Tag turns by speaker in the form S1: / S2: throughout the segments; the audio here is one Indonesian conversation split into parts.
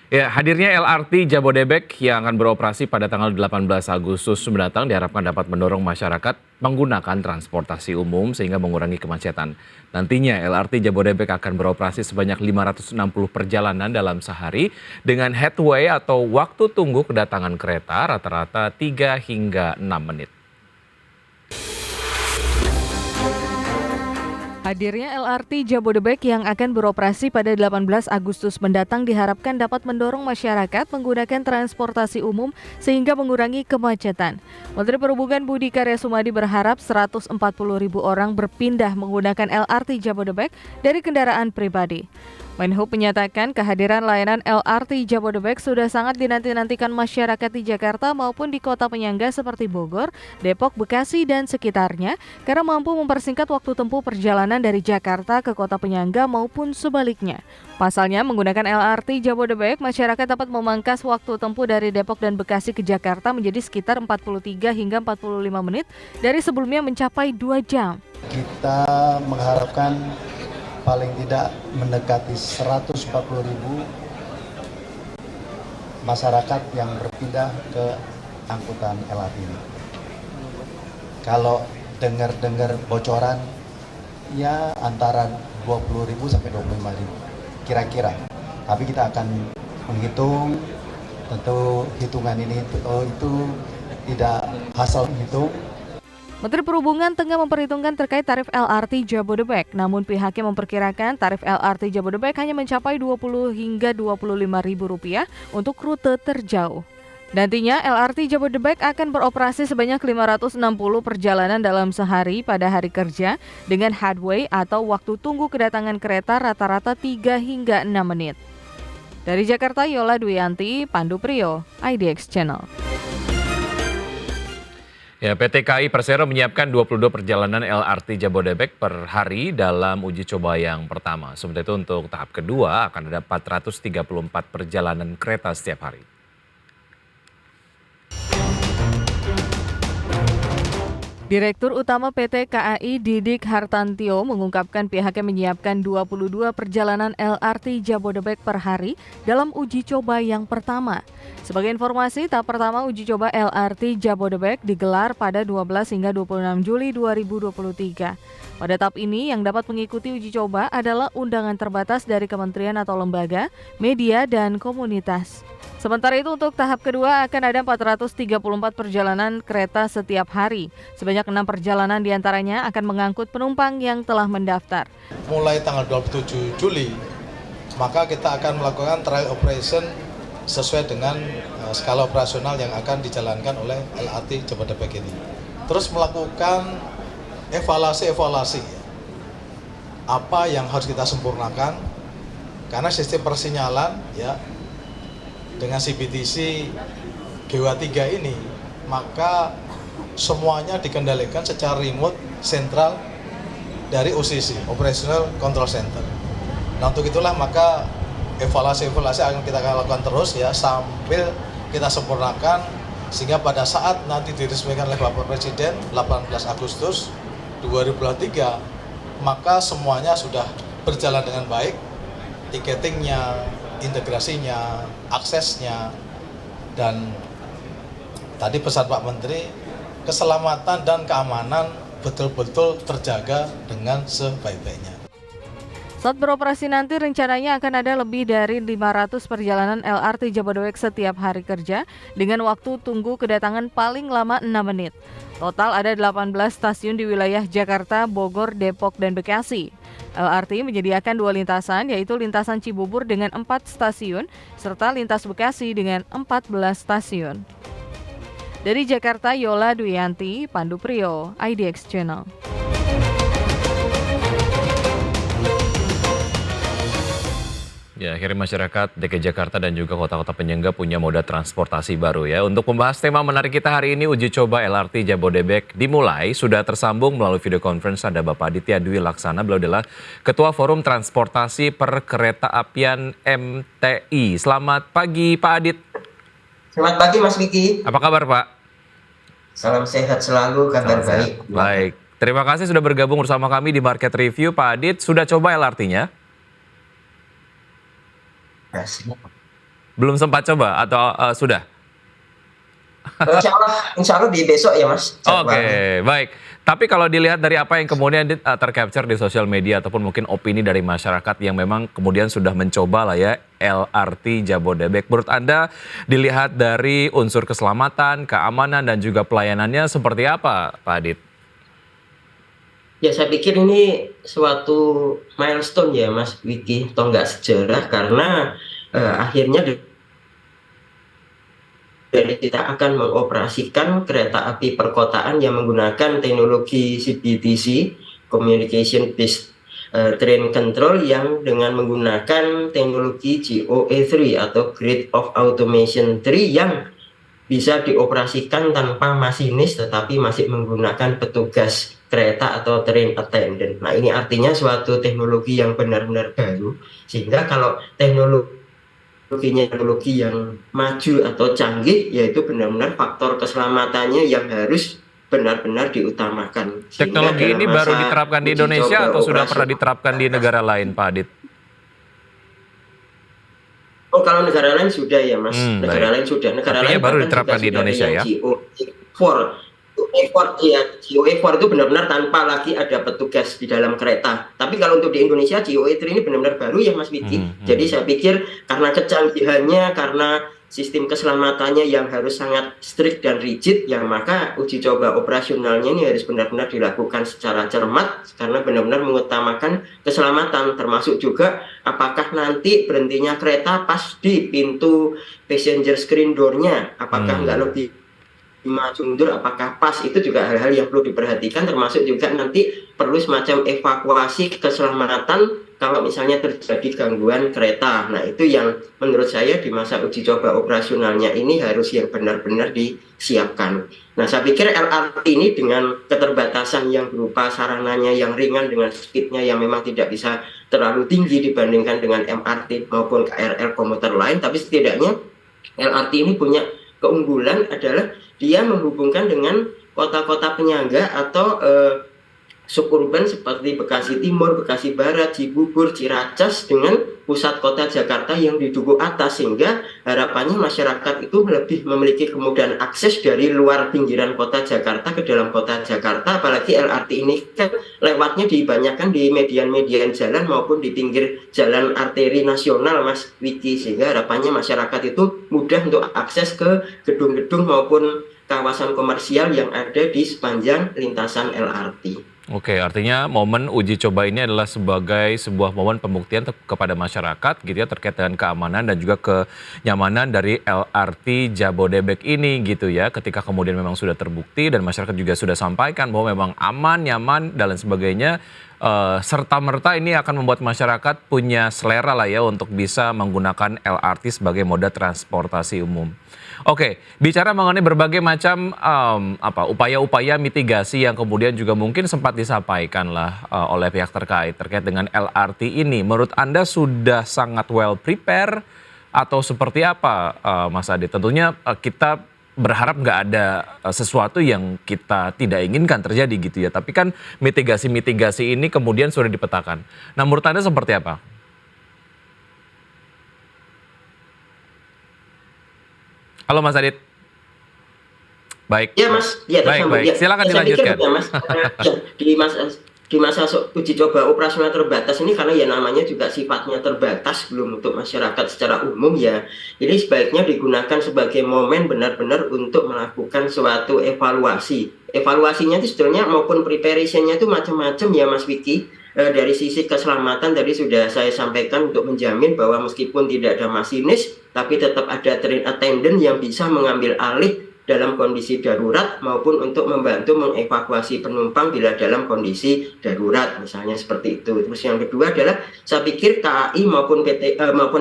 S1: Ya, hadirnya LRT Jabodebek yang akan beroperasi pada tanggal 18 Agustus mendatang diharapkan dapat mendorong masyarakat menggunakan transportasi umum sehingga mengurangi kemacetan. Nantinya LRT Jabodebek akan beroperasi sebanyak 560 perjalanan dalam sehari dengan headway atau waktu tunggu kedatangan kereta rata-rata 3 hingga 6 menit.
S2: Hadirnya LRT Jabodebek yang akan beroperasi pada 18 Agustus mendatang diharapkan dapat mendorong masyarakat menggunakan transportasi umum sehingga mengurangi kemacetan. Menteri Perhubungan Budi Karya Sumadi berharap 140.000 orang berpindah menggunakan LRT Jabodebek dari kendaraan pribadi. Menhub menyatakan kehadiran layanan LRT Jabodebek sudah sangat dinanti-nantikan masyarakat di Jakarta maupun di kota penyangga seperti Bogor, Depok, Bekasi, dan sekitarnya karena mampu mempersingkat waktu tempuh perjalanan dari Jakarta ke kota penyangga maupun sebaliknya. Pasalnya, menggunakan LRT Jabodebek, masyarakat dapat memangkas waktu tempuh dari Depok dan Bekasi ke Jakarta menjadi sekitar 43 hingga 45 menit dari sebelumnya mencapai 2 jam.
S3: Kita mengharapkan paling tidak mendekati 140.000 masyarakat yang berpindah ke angkutan LRT ini. Kalau dengar bocoran, ya antara 20.000 sampai 25.000 kira-kira. Tapi kita akan menghitung, tentu hitungan ini itu tidak hasil hitung.
S2: Menteri Perhubungan tengah memperhitungkan terkait tarif LRT Jabodebek, namun pihaknya memperkirakan tarif LRT Jabodebek hanya mencapai 20 hingga 25 ribu rupiah untuk rute terjauh. Nantinya LRT Jabodebek akan beroperasi sebanyak 560 perjalanan dalam sehari pada hari kerja dengan headway atau waktu tunggu kedatangan kereta rata-rata 3 hingga 6 menit. Dari Jakarta, Yola Dwianti, Pandu Priyo, IDX Channel.
S1: Ya, PT KAI Persero menyiapkan 22 perjalanan LRT Jabodebek per hari dalam uji coba yang pertama. Sementara itu untuk tahap kedua akan ada 434 perjalanan kereta setiap hari.
S2: Direktur Utama PT KAI Didik Hartantio mengungkapkan pihaknya menyiapkan 22 perjalanan LRT Jabodebek per hari dalam uji coba yang pertama. Sebagai informasi, tahap pertama uji coba LRT Jabodebek digelar pada 12 hingga 26 Juli 2023. Pada tahap ini yang dapat mengikuti uji coba adalah undangan terbatas dari kementerian atau lembaga, media, dan komunitas. Sementara itu untuk tahap kedua akan ada 434 perjalanan kereta setiap hari. Sebanyak 6 perjalanan diantaranya akan mengangkut penumpang yang telah mendaftar.
S4: Mulai tanggal 27 Juli, maka kita akan melakukan trial operation sesuai dengan skala operasional yang akan dijalankan oleh LRT Jabodebek ini. Terus melakukan evaluasi apa yang harus kita sempurnakan, karena sistem persinyalan ya dengan CBTC GW3 ini, maka semuanya dikendalikan secara remote sentral dari OCC, Operational Control Center. Nah, untuk itulah maka evaluasi akan kita lakukan terus ya sambil kita sempurnakan sehingga pada saat nanti diresmikan oleh Bapak Presiden 18 Agustus 2023 maka semuanya sudah berjalan dengan baik, tiketingnya, integrasinya, aksesnya, dan tadi pesan Pak Menteri, keselamatan dan keamanan betul-betul terjaga dengan sebaik-baiknya.
S2: Saat beroperasi nanti rencananya akan ada lebih dari 500 perjalanan LRT Jabodebek setiap hari kerja dengan waktu tunggu kedatangan paling lama 6 menit. Total ada 18 stasiun di wilayah Jakarta, Bogor, Depok, dan Bekasi. LRT menyediakan 2 lintasan, yaitu lintasan Cibubur dengan 4 stasiun, serta lintas Bekasi dengan 14 stasiun. Dari Jakarta, Yola Dwianti, Pandu Priyo, IDX Channel.
S1: Ya, akhirnya masyarakat DKI Jakarta dan juga kota-kota penyangga punya moda transportasi baru ya. Untuk membahas tema menarik kita hari ini, uji coba LRT Jabodebek dimulai. Sudah tersambung melalui video conference ada Bapak Aditya Dwi Laksana. Beliau adalah Ketua Forum Transportasi Perkeretaapian MTI. Selamat pagi Pak Adit.
S5: Selamat pagi Mas Niki.
S1: Apa kabar Pak?
S5: Salam sehat selalu, kabar baik.
S1: Baik, terima kasih sudah bergabung bersama kami di Market Review. Pak Adit, sudah coba LRT-nya? Belum sempat coba atau sudah?
S5: Insya Allah di besok ya Mas.
S1: Oke,
S5: jadwalnya.
S1: baik. Tapi kalau dilihat dari apa yang kemudian tercapture di sosial media ataupun mungkin opini dari masyarakat yang memang kemudian sudah mencoba lah ya LRT Jabodebek, menurut Anda dilihat dari unsur keselamatan, keamanan dan juga pelayanannya seperti apa, Pak Adit?
S5: Ya saya pikir ini suatu milestone ya Mas Wiki, tonggak sejarah karena akhirnya dari kita akan mengoperasikan kereta api perkotaan yang menggunakan teknologi CBTC, Communication Based Train Control, yang dengan menggunakan teknologi GOA3 atau Grid of Automation 3 yang bisa dioperasikan tanpa masinis tetapi masih menggunakan petugas kereta atau train attendant. Nah ini artinya suatu teknologi yang benar-benar baru, sehingga kalau teknologi yang maju atau canggih, yaitu benar-benar faktor keselamatannya yang harus benar-benar diutamakan.
S1: Teknologi ini baru diterapkan di Indonesia atau sudah pernah diterapkan di negara lain, Pak Adit?
S5: Oh, kalau negara lain sudah ya Mas, negara lain sudah. Negara lain
S1: baru diterapkan di Indonesia ya?
S5: GOA4 itu benar-benar tanpa lagi ada petugas di dalam kereta. Tapi kalau untuk di Indonesia GOA3 ini benar-benar baru ya Mas Wiki. Jadi saya pikir karena kecanggihannya, karena sistem keselamatannya yang harus sangat strict dan rigid, ya maka uji coba operasionalnya ini harus benar-benar dilakukan secara cermat karena benar-benar mengutamakan keselamatan, termasuk juga apakah nanti berhentinya kereta pas di pintu passenger screen door-nya, apakah nggak lebih maju mundur, apakah pas, itu juga hal-hal yang perlu diperhatikan, termasuk juga nanti perlu semacam evakuasi keselamatan kalau misalnya terjadi gangguan kereta. Nah itu yang menurut saya di masa uji coba operasionalnya ini harus yang benar-benar disiapkan. Nah saya pikir LRT ini dengan keterbatasan yang berupa sarananya yang ringan dengan speednya yang memang tidak bisa terlalu tinggi dibandingkan dengan MRT maupun KRL komuter lain, tapi setidaknya LRT ini punya keunggulan adalah dia menghubungkan dengan kota-kota penyangga atau suburban seperti Bekasi Timur, Bekasi Barat, Cibubur, Ciracas dengan pusat kota Jakarta yang di duku atas, sehingga harapannya masyarakat itu lebih memiliki kemudahan akses dari luar pinggiran kota Jakarta ke dalam kota Jakarta. Apalagi LRT ini kan lewatnya dibanyakan di median-median jalan maupun di pinggir jalan arteri nasional Mas Wiki, sehingga harapannya masyarakat itu mudah untuk akses ke gedung-gedung maupun kawasan komersial yang ada di sepanjang lintasan LRT.
S1: Oke, artinya momen uji coba ini adalah sebagai sebuah momen pembuktian kepada masyarakat gitu ya terkait dengan keamanan dan juga kenyamanan dari LRT Jabodebek ini gitu ya. Ketika kemudian memang sudah terbukti dan masyarakat juga sudah sampaikan bahwa memang aman, nyaman dan lain sebagainya, serta-merta ini akan membuat masyarakat punya selera lah ya untuk bisa menggunakan LRT sebagai moda transportasi umum. Oke, bicara mengenai berbagai macam upaya-upaya mitigasi yang kemudian juga mungkin sempat disampaikan lah oleh pihak terkait dengan LRT ini. Menurut Anda sudah sangat well prepare atau seperti apa, Mas Adit? Tentunya kita berharap nggak ada sesuatu yang kita tidak inginkan terjadi gitu ya. Tapi kan mitigasi-mitigasi ini kemudian sudah dipetakan. Nah, menurut Anda seperti apa? Halo Mas Adit. Baik.
S5: Ya Mas, ya
S1: baik.
S5: Ya.
S1: Silakan
S5: Saya
S1: dilanjutkan.
S5: pikir, ya, Mas, di masa uji coba operasional terbatas ini, karena ya namanya juga sifatnya terbatas, belum untuk masyarakat secara umum ya, ini sebaiknya digunakan sebagai momen benar-benar untuk melakukan suatu evaluasi. Evaluasinya itu sebetulnya maupun preparationnya itu macam-macam ya Mas Wiki. Dari sisi keselamatan tadi sudah saya sampaikan untuk menjamin bahwa meskipun tidak ada masinis, tapi tetap ada train attendant yang bisa mengambil alih dalam kondisi darurat maupun untuk membantu mengevakuasi penumpang bila dalam kondisi darurat, misalnya seperti itu. Terus yang kedua adalah saya pikir KAI maupun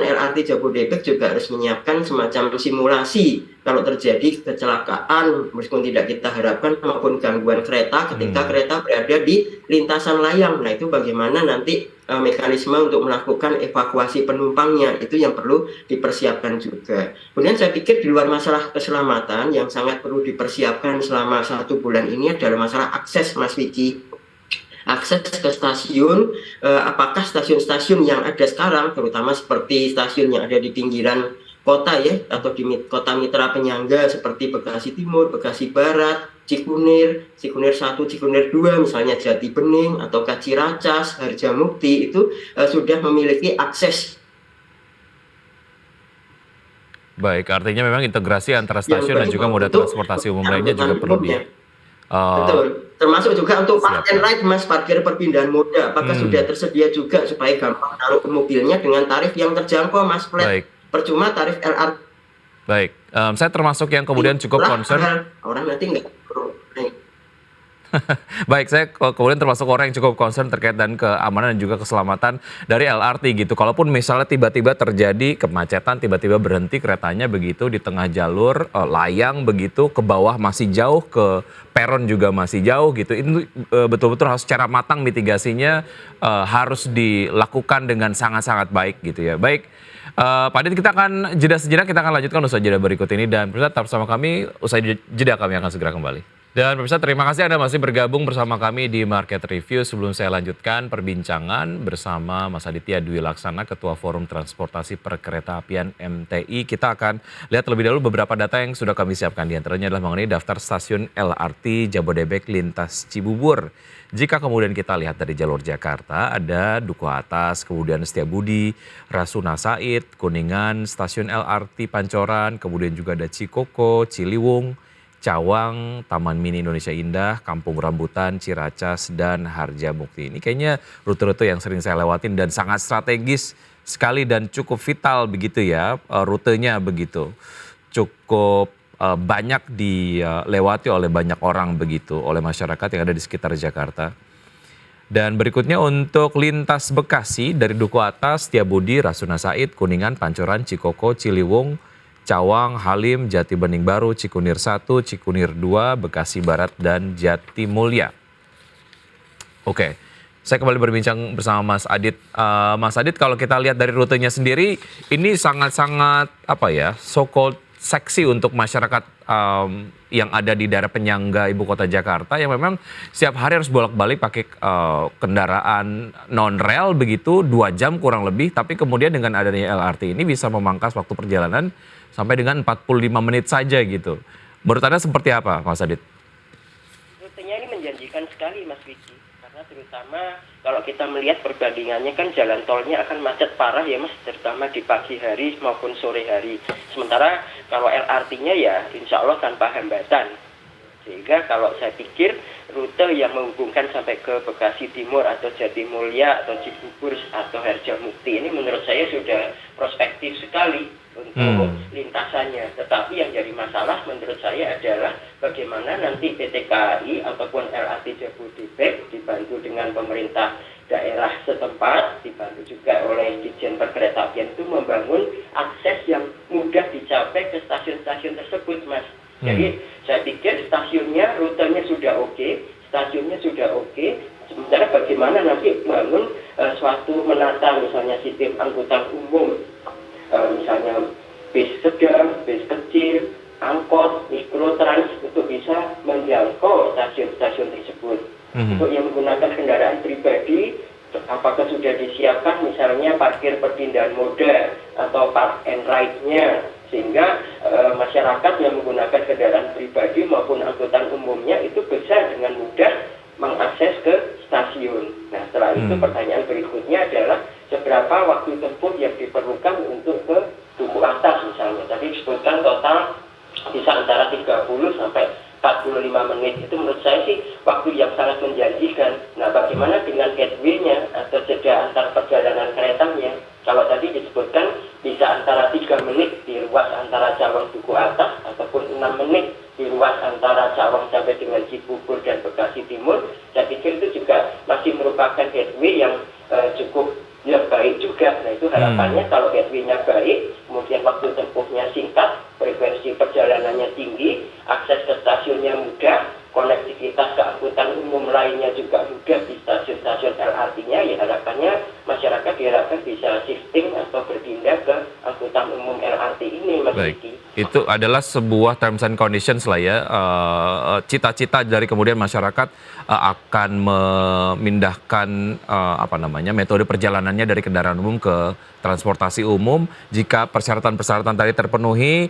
S5: LRT Jabodebek juga harus menyiapkan semacam simulasi kalau terjadi kecelakaan, meskipun tidak kita harapkan, maupun gangguan kereta ketika kereta berada di lintasan layang. Nah itu bagaimana nanti mekanisme untuk melakukan evakuasi penumpangnya, itu yang perlu dipersiapkan juga. Kemudian saya pikir di luar masalah keselamatan yang sangat perlu dipersiapkan selama 1 bulan ini adalah masalah akses Mas Wiki. Akses ke stasiun, apakah stasiun-stasiun yang ada sekarang, terutama seperti stasiun yang ada di pinggiran kota ya, atau di kota mitra penyangga seperti Bekasi Timur, Bekasi Barat, Cikunir, Cikunir 1, Cikunir 2, misalnya Jati Bening atau Ciracas, Harjamukti itu sudah memiliki akses.
S1: Baik, artinya memang integrasi antara stasiun dan juga moda
S5: untuk
S1: transportasi umum lainnya juga perlu di...
S5: Betul, termasuk juga untuk park
S1: siap.
S5: and ride Mas, parkir perpindahan moda, apakah sudah tersedia juga supaya gampang taruh mobilnya dengan tarif yang terjangkau Mas, flat.
S1: Baik.
S5: Percuma tarif LRT.
S1: Baik, saya termasuk yang kemudian cukup concern.
S5: Orang nanti nggak perlu.
S1: Baik, saya kemudian termasuk orang yang cukup concern terkait dan keamanan dan juga keselamatan dari LRT gitu. Kalaupun misalnya tiba-tiba terjadi kemacetan, tiba-tiba berhenti keretanya begitu di tengah jalur, layang begitu, ke bawah masih jauh, ke peron juga masih jauh gitu. Itu betul-betul harus secara matang mitigasinya harus dilakukan dengan sangat-sangat baik gitu ya. Baik, Pak Adit, kita akan jeda sejenak, kita akan lanjutkan usai jeda berikut ini. Dan pemirsa tetap bersama kami, usai jeda kami akan segera kembali. Dan pemirsa, terima kasih Anda masih bergabung bersama kami di Market Review. Sebelum saya lanjutkan perbincangan bersama Mas Aditya Dwi Laksana, Ketua Forum Transportasi Perkeretaapian MTI, kita akan lihat lebih dahulu beberapa data yang sudah kami siapkan. Di antaranya adalah mengenai daftar stasiun LRT Jabodebek lintas Cibubur. Jika kemudian kita lihat dari jalur Jakarta, ada Duku Atas, kemudian Setiabudi, Rasuna Said, Kuningan, stasiun LRT Pancoran, kemudian juga ada Cikoko, Ciliwung, Cawang, Taman Mini Indonesia Indah, Kampung Rambutan, Ciracas, dan Harjamukti. Ini kayaknya rute-rute yang sering saya lewatin dan sangat strategis sekali dan cukup vital begitu ya, rutenya begitu. Cukup banyak dilewati oleh banyak orang begitu, oleh masyarakat yang ada di sekitar Jakarta. Dan berikutnya untuk lintas Bekasi dari Duku Atas, Setiabudi, Rasuna Said, Kuningan, Pancoran, Cikoko, Ciliwung, Cawang, Halim, Jati Bening Baru, Cikunir 1, Cikunir 2, Bekasi Barat, dan Jatimulya. Oke, saya kembali berbincang bersama Mas Adit. Mas Adit, kalau kita lihat dari rutenya sendiri, ini sangat-sangat so-called seksi untuk masyarakat yang ada di daerah penyangga ibu kota Jakarta yang memang setiap hari harus bolak-balik pakai kendaraan non-rel begitu 2 jam kurang lebih, tapi kemudian dengan adanya LRT ini bisa memangkas waktu perjalanan sampai dengan 45 menit saja gitu. Menurut Anda seperti apa, Mas Adit?
S5: Rutenya ini menjanjikan sekali, Mas Wiki. Karena terutama kalau kita melihat perbandingannya kan jalan tolnya akan macet parah ya Mas, terutama di pagi hari maupun sore hari. Sementara kalau LRT-nya ya insya Allah tanpa hambatan. Sehingga kalau saya pikir rute yang menghubungkan sampai ke Bekasi Timur atau Jatimulya atau Cibubur atau Harjamukti ini menurut saya sudah prospektif sekali untuk lintasannya. Tetapi yang jadi masalah menurut saya adalah bagaimana nanti PT KAI ataupun LRT Jabodebek dibantu dengan pemerintah daerah setempat, dibantu juga oleh Ditjen Perkeretaapian itu membangun akses yang mudah dicapai ke stasiun-stasiun tersebut, Mas. Jadi saya pikir stasiunnya, rutenya sudah oke, stasiunnya sudah oke. Sementara bagaimana nanti bangun suatu menata misalnya sistem angkutan umum, misalnya bis sedang, bis kecil, angkot, mikrotrans untuk bisa menjangkau stasiun-stasiun tersebut. Untuk yang menggunakan kendaraan pribadi, apakah sudah disiapkan misalnya parkir perpindahan moda atau park and ride-nya, sehingga masyarakat yang menggunakan kendaraan pribadi maupun angkutan umumnya itu bisa dengan mudah mengakses ke stasiun. Nah, setelah itu pertanyaan berikutnya adalah seberapa waktu tempuh yang diperlukan untuk ke Duku Atas misalnya. Tadi disebutkan total bisa antara 30 sampai 45 menit. Itu menurut saya sih waktu yang sangat menjanjikan. Nah, bagaimana dengan gateway-nya atau jeda antar perjalanan keretanya? Kalau tadi disebutkan bisa antara 3 menit di ruas antara Cawang Duku Atas ataupun 6 menit di ruas antara Cawang sampai dengan Cibubur dan Bekasi Timur, saya pikir itu juga masih merupakan gateway yang cukup baik juga. Nah, itu harapannya kalau gateway-nya baik, kemudian waktu tempuhnya singkat, frekuensi perjalanannya tinggi, akses ke stasiunnya mudah, konektivitas ke angkutan umum lainnya juga mudah di stasiun-stasiun LRT-nya, ya harapannya masyarakat diharapkan bisa shifting atau berpindah ke angkutan umum LRT ini, Mas Diki.
S1: Itu adalah sebuah terms and conditions lah ya, cita-cita dari kemudian masyarakat akan memindahkan metode perjalanannya dari kendaraan umum ke transportasi umum jika persyaratan-persyaratan tadi terpenuhi,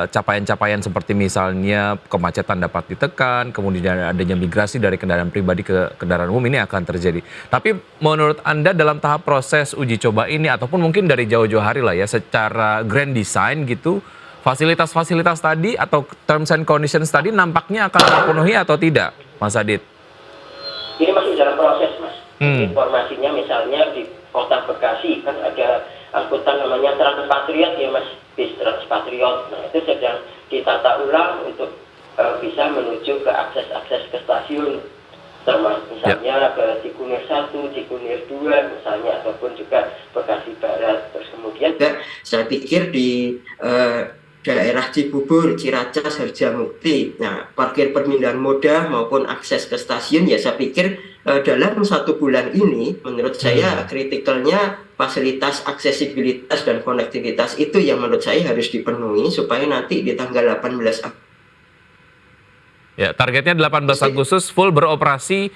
S1: capaian-capaian seperti misalnya kemacetan dapat ditekan, kemudian adanya migrasi dari kendaraan pribadi ke kendaraan umum ini akan terjadi. Tapi menurut Anda dalam tahap proses uji coba ini ataupun mungkin dari jauh-jauh hari lah ya, secara grand design gitu, fasilitas-fasilitas tadi atau terms and conditions tadi nampaknya akan terpenuhi atau tidak, Mas Adit?
S5: Ini masih dalam proses, Mas. Informasinya misalnya di Kota Bekasi kan ada angkutan namanya Transpatriot ya, Mas, bis Transpatriot. Nah, itu sedang ditata ulang untuk bisa menuju ke akses-akses ke stasiun, termasuk misalnya ke Cikunir 1, Cikunir 2 misalnya, ataupun juga Bekasi Barat. Terus kemudian saya pikir di daerah Cibubur, Ciracas, Harjamukti, nah parkir perpindahan moda maupun akses ke stasiun ya saya pikir dalam 1 bulan ini menurut saya kritikalnya fasilitas aksesibilitas dan konektivitas itu yang menurut saya harus dipenuhi supaya nanti di tanggal 18
S1: Ya, targetnya 18 Agustus full beroperasi,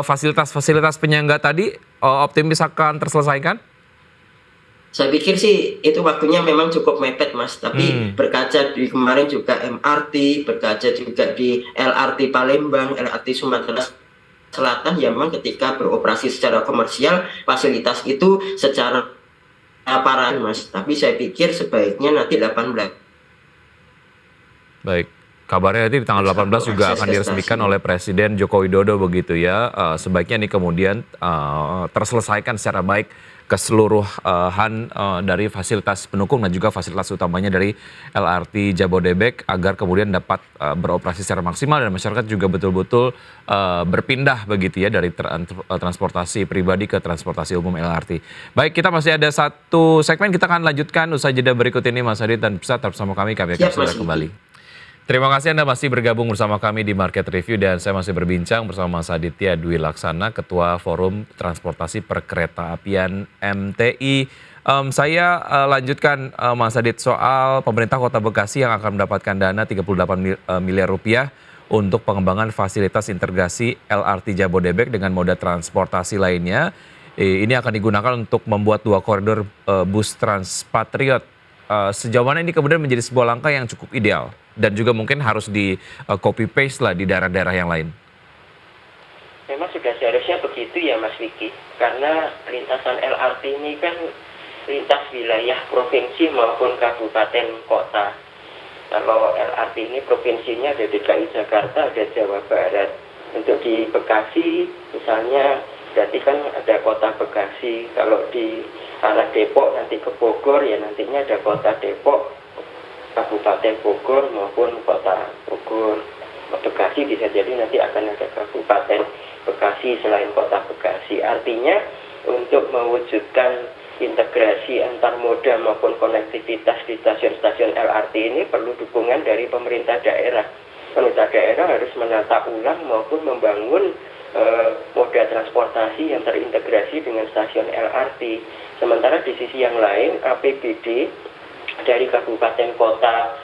S1: fasilitas-fasilitas penyangga tadi optimis akan terselesaikan?
S5: Saya pikir sih itu waktunya memang cukup mepet, Mas. Tapi berkaca di kemarin juga MRT, berkaca juga di LRT Palembang, LRT Sumatera Selatan, ya memang ketika beroperasi secara komersial, fasilitas itu secara parah, Mas. Tapi saya pikir sebaiknya nanti 18.
S1: Baik. Kabarnya nanti di tanggal 18 juga akan diresmikan oleh Presiden Joko Widodo begitu ya. Sebaiknya ini kemudian terselesaikan secara baik keseluruhan dari fasilitas pendukung dan juga fasilitas utamanya dari LRT Jabodebek agar kemudian dapat beroperasi secara maksimal dan masyarakat juga betul-betul berpindah begitu ya dari transportasi pribadi ke transportasi umum LRT. Baik, kita masih ada satu segmen, kita akan lanjutkan usai jeda berikut ini Mas Adit dan bisa tetap bersama kami akan segera kembali. Terima kasih Anda masih bergabung bersama kami di Market Review dan saya masih berbincang bersama Mas Aditya Dwi Laksana, Ketua Forum Transportasi Perkeretaapian MTI. Saya lanjutkan Mas Adit soal pemerintah Kota Bekasi yang akan mendapatkan dana 38 miliar rupiah untuk pengembangan fasilitas integrasi LRT Jabodebek dengan moda transportasi lainnya. Ini akan digunakan untuk membuat 2 koridor bus Transpatriot. Sejauh mana ini kemudian menjadi sebuah langkah yang cukup ideal dan juga mungkin harus di copy paste lah di daerah-daerah yang lain.
S6: Memang sudah seharusnya begitu ya Mas Vicky, karena lintasan LRT ini kan lintas wilayah provinsi maupun kabupaten kota. Kalau LRT ini provinsinya ada DKI Jakarta, ada Jawa Barat. Untuk di Bekasi misalnya berarti kan ada kota Bekasi. Kalau di arah Depok nanti ke Bogor ya nantinya ada kota Depok, Kabupaten Bogor maupun kota Bogor. Bekasi bisa jadi nanti akan ada Kabupaten Bekasi selain kota Bekasi. Artinya untuk mewujudkan integrasi antar moda maupun konektivitas di stasiun-stasiun LRT ini perlu dukungan dari pemerintah daerah. Pemerintah daerah harus menata ulang maupun membangun moda transportasi yang terintegrasi dengan stasiun LRT. Sementara di sisi yang lain APBD dari kabupaten kota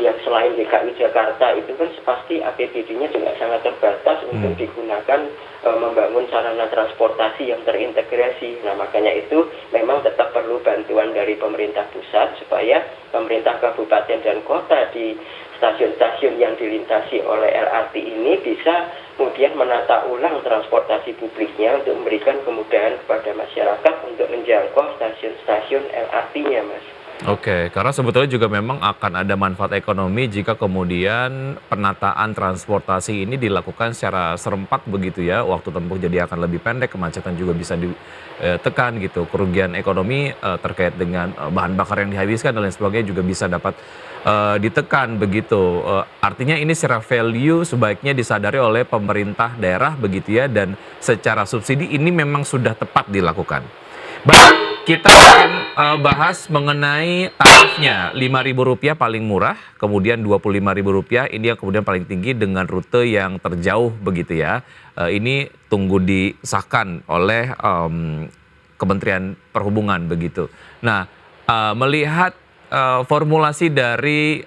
S6: yang selain DKI Jakarta itu kan pasti APBD-nya juga sangat terbatas untuk digunakan membangun sarana transportasi yang terintegrasi. Nah makanya itu memang tetap perlu bantuan dari pemerintah pusat supaya pemerintah kabupaten dan kota di stasiun-stasiun yang dilintasi oleh LRT ini bisa kemudian menata ulang transportasi publiknya untuk memberikan kemudahan kepada masyarakat untuk menjangkau stasiun-stasiun LRT-nya, Mas.
S1: Oke, karena sebetulnya juga memang akan ada manfaat ekonomi jika kemudian penataan transportasi ini dilakukan secara serempak begitu ya. Waktu tempuh jadi akan lebih pendek, kemacetan juga bisa ditekan gitu. Kerugian ekonomi terkait dengan bahan bakar yang dihabiskan dan lain sebagainya juga bisa dapat ditekan begitu. Artinya ini secara value sebaiknya disadari oleh pemerintah daerah begitu ya, dan secara subsidi ini memang sudah tepat dilakukan. Baik, kita akan bahas mengenai tarifnya. Rp5.000 paling murah, kemudian Rp25.000 ini yang kemudian paling tinggi dengan rute yang terjauh begitu ya. Ini tunggu disahkan oleh Kementerian Perhubungan begitu. Nah, melihat formulasi dari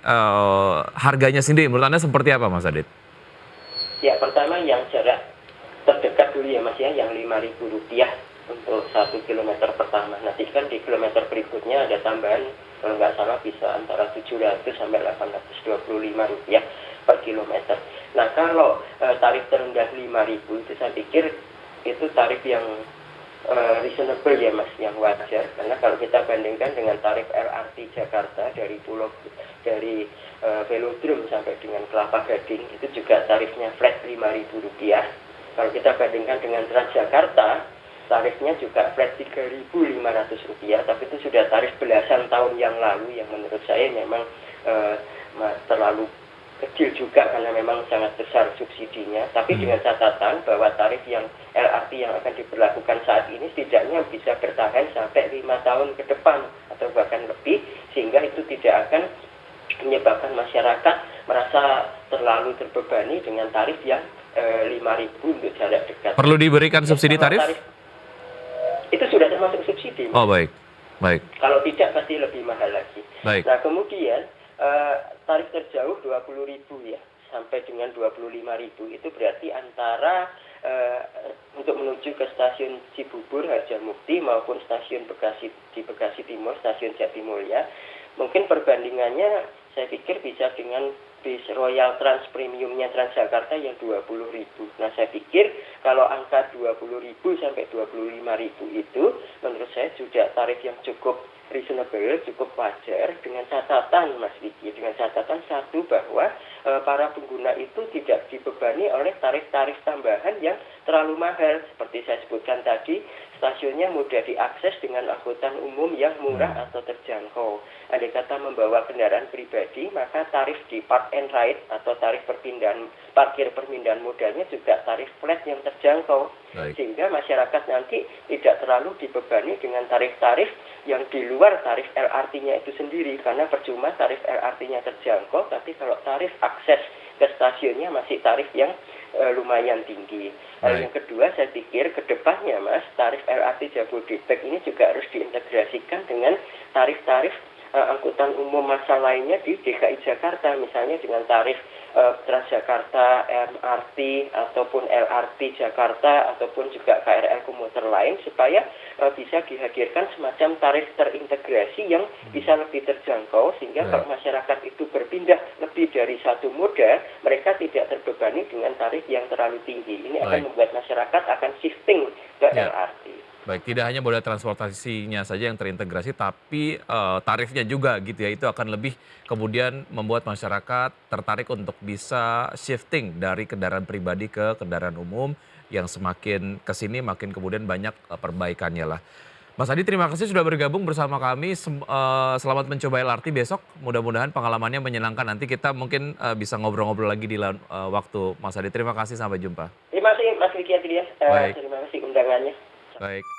S1: harganya sendiri, menurut Anda seperti apa Mas Adit?
S6: Ya pertama yang jarak terdekat dulu ya Mas ya, yang Rp5.000 untuk 1 kilometer pertama. Nanti kan di kilometer berikutnya ada tambahan, kalau nggak salah bisa antara 700 sampai 825 rupiah per kilometer. Nah kalau tarif terendah 5.000 itu saya pikir itu tarif yang reasonable ya Mas, yang wajar. Karena kalau kita bandingkan dengan tarif LRT Jakarta dari Velodrome sampai dengan Kelapa Gading itu juga tarifnya flat Rp5.000. Kalau kita bandingkan dengan Transjakarta, tarifnya juga flat Rp3.500, tapi itu sudah tarif belasan tahun yang lalu yang menurut saya memang terlalu kecil juga karena memang sangat besar subsidinya. Tapi dengan catatan bahwa tarif yang LRT yang akan diberlakukan saat ini setidaknya bisa bertahan sampai 5 tahun ke depan atau bahkan lebih, sehingga itu tidak akan menyebabkan masyarakat merasa terlalu terbebani dengan tarif yang 5.000 untuk jarak dekat.
S1: Perlu diberikan subsidi tarif?
S6: Itu sudah termasuk subsidi.
S1: Oh baik, baik.
S6: Kalau tidak pasti lebih mahal lagi.
S1: Baik.
S6: Nah kemudian tarif terjauh 20.000 ya sampai dengan 25.000 itu berarti antara untuk menuju ke stasiun Cibubur Harjamukti maupun stasiun Bekasi Timur, stasiun Jatimulya. Mungkin perbandingannya saya pikir bisa dengan bis Royal Trans Premiumnya Transjakarta yang 20.000. Nah saya pikir kalau angka 20.000 sampai 25.000 itu menurut saya sudah tarif yang cukup reasonable, cukup wajar, dengan catatan Mas Vicky, dengan catatan satu bahwa para pengguna itu tidak dibebani oleh tarif-tarif tambahan yang terlalu mahal. Seperti saya sebutkan tadi, stasiunnya mudah diakses dengan angkutan umum yang murah atau terjangkau. Andai kata membawa kendaraan pribadi, maka tarif di park and ride atau tarif parkir perpindahan modalnya juga tarif flat yang terjangkau.
S1: Baik.
S6: Sehingga masyarakat nanti tidak terlalu dibebani dengan tarif-tarif yang di luar tarif LRT-nya itu sendiri, karena percuma tarif LRT-nya terjangkau, tapi kalau tarif akses ke stasiunnya masih tarif yang lumayan tinggi. Yang kedua, saya pikir ke depannya Mas, tarif LRT Jabodebek ini juga harus diintegrasikan dengan tarif-tarif angkutan umum massa lainnya di DKI Jakarta, misalnya dengan tarif Transjakarta, MRT, ataupun LRT Jakarta, ataupun juga KRL komuter lain, supaya bisa dihadirkan semacam tarif terintegrasi yang bisa lebih terjangkau, sehingga kalau masyarakat itu berpindah lebih dari satu moda, mereka tidak terbebani dengan tarif yang terlalu tinggi. Ini akan membuat masyarakat akan shifting ke LRT.
S1: Baik, tidak hanya moda transportasinya saja yang terintegrasi, tapi tarifnya juga gitu ya. Itu akan lebih kemudian membuat masyarakat tertarik untuk bisa shifting dari kendaraan pribadi ke kendaraan umum yang semakin kesini makin kemudian banyak perbaikannya lah. Mas Adi, terima kasih sudah bergabung bersama kami. Selamat mencoba LRT besok. Mudah-mudahan pengalamannya menyenangkan. Nanti kita mungkin bisa ngobrol-ngobrol lagi di lain waktu. Mas Adi, terima kasih. Sampai jumpa.
S6: Terima kasih Mas Vicky Adrian.
S1: Baik.
S6: Terima kasih undangannya.
S1: Baik.